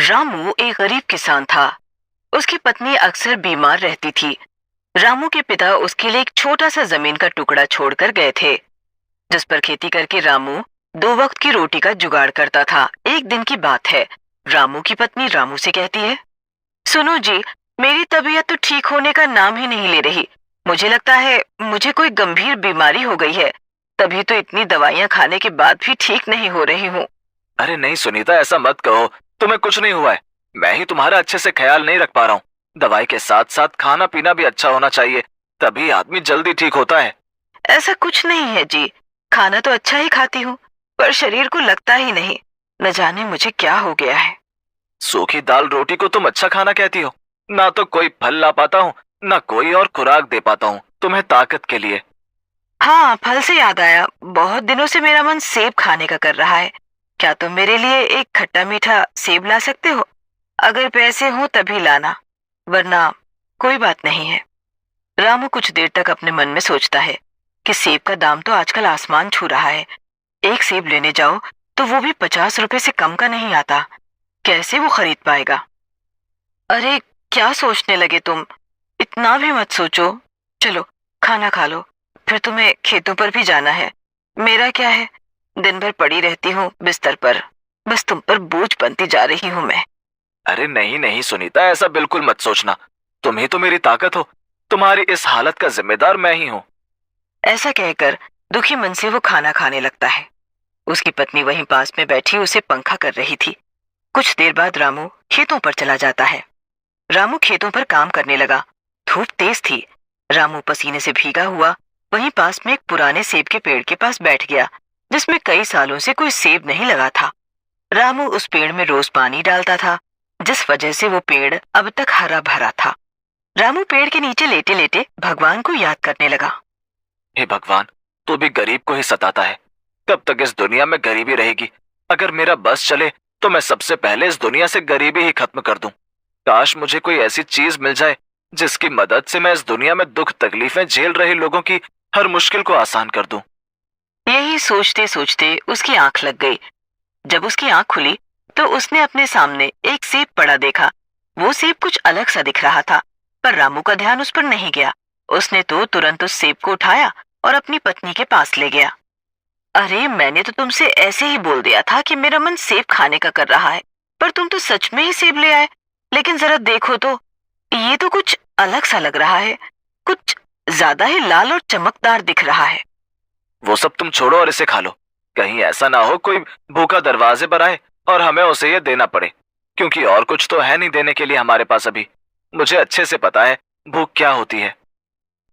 रामू एक गरीब किसान था। उसकी पत्नी अक्सर बीमार रहती थी। रामू के पिता उसके लिए एक छोटा सा जमीन का टुकड़ा छोड़कर गए थे, जिस पर खेती करके रामू 2 वक्त की रोटी का जुगाड़ करता था। एक दिन की बात है, रामू की पत्नी रामू से कहती है, सुनो जी, मेरी तबीयत तो ठीक होने का नाम ही नहीं ले रही। मुझे लगता है मुझे कोई गंभीर बीमारी हो गई है। तभी तो इतनी दवाइयां खाने के बाद भी ठीक नहीं हो रही हूँ। अरे नहीं सुनीता, ऐसा मत कहो। तुम्हें कुछ नहीं हुआ है। मैं ही तुम्हारा अच्छे से ख्याल नहीं रख पा रहा हूँ। दवाई के साथ साथ खाना पीना भी अच्छा होना चाहिए, तभी आदमी जल्दी ठीक होता है। ऐसा कुछ नहीं है जी, खाना तो अच्छा ही खाती हूँ, पर शरीर को लगता ही नहीं। न जाने मुझे क्या हो गया है। सूखी दाल रोटी को तुम अच्छा खाना कहती हो? ना तो कोई फल ला पाता हूँ, ना कोई और खुराक दे पाता हूँ तुम्हें ताकत के लिए। हाँ, फल से याद आया, बहुत दिनों से मेरा मन सेब खाने का कर रहा है। क्या तुम मेरे लिए एक खट्टा मीठा सेब ला सकते हो? अगर पैसे हो तभी लाना, वरना कोई बात नहीं है। रामू कुछ देर तक अपने मन में सोचता है कि सेब का दाम तो आजकल आसमान छू रहा है। एक सेब लेने जाओ तो वो भी 50 रुपए से कम का नहीं आता। कैसे वो खरीद पाएगा? अरे क्या सोचने लगे तुम? इतना भी मत सोचो। चलो खाना खा लो, फिर तुम्हें खेतों पर भी जाना है। मेरा क्या है, दिन भर पड़ी रहती हूँ बिस्तर पर। बस तुम पर बोझ बनती जा रही हूँ मैं। अरे नहीं नहीं सुनीता, ऐसा बिल्कुल मत सोचना। तुम ही तो मेरी ताकत हो। तुम्हारी इस हालत का जिम्मेदार मैं ही हूँ। ऐसा कहकर दुखी मन से वो खाना खाने लगता है। उसकी पत्नी वहीं पास में बैठी उसे पंखा कर रही थी। कुछ देर बाद रामू खेतों पर चला जाता है। रामू खेतों पर काम करने लगा। धूप तेज थी। रामू पसीने से भीगा हुआ वहीं पास में एक पुराने सेब के पेड़ के पास बैठ गया, जिसमें कई सालों से कोई सेब नहीं लगा था। रामू उस पेड़ में रोज पानी डालता था, जिस वजह से वो पेड़ अब तक हरा भरा था। रामू पेड़ के नीचे लेटे लेटे भगवान को याद करने लगा। हे भगवान, तू भी गरीब को ही सताता है। कब तक इस दुनिया में गरीबी रहेगी? अगर मेरा बस चले तो मैं सबसे पहले इस दुनिया से गरीबी ही खत्म कर दूं। काश मुझे कोई ऐसी चीज मिल जाए जिसकी मदद से मैं इस दुनिया में दुख तकलीफें झेल रहे लोगों की हर मुश्किल को आसान कर दूं। यही सोचते सोचते उसकी आंख लग गई। जब उसकी आंख खुली तो उसने अपने सामने एक सेब पड़ा देखा। वो सेब कुछ अलग सा दिख रहा था, पर रामू का ध्यान उस पर नहीं गया। उसने तो तुरंत उस सेब को उठाया और अपनी पत्नी के पास ले गया। अरे मैंने तो तुमसे ऐसे ही बोल दिया था कि मेरा मन सेब खाने का कर रहा है, पर तुम तो सच में ही सेब ले आए। लेकिन जरा देखो तो, ये तो कुछ अलग सा लग रहा है। कुछ ज्यादा ही लाल और चमकदार दिख रहा है। वो सब तुम छोड़ो और इसे खा लो। कहीं ऐसा ना हो कोई भूखा दरवाजे पर आए और हमें उसे ये देना पड़े, क्योंकि और कुछ तो है नहीं देने के लिए हमारे पास अभी। मुझे अच्छे से पता है भूख क्या होती है।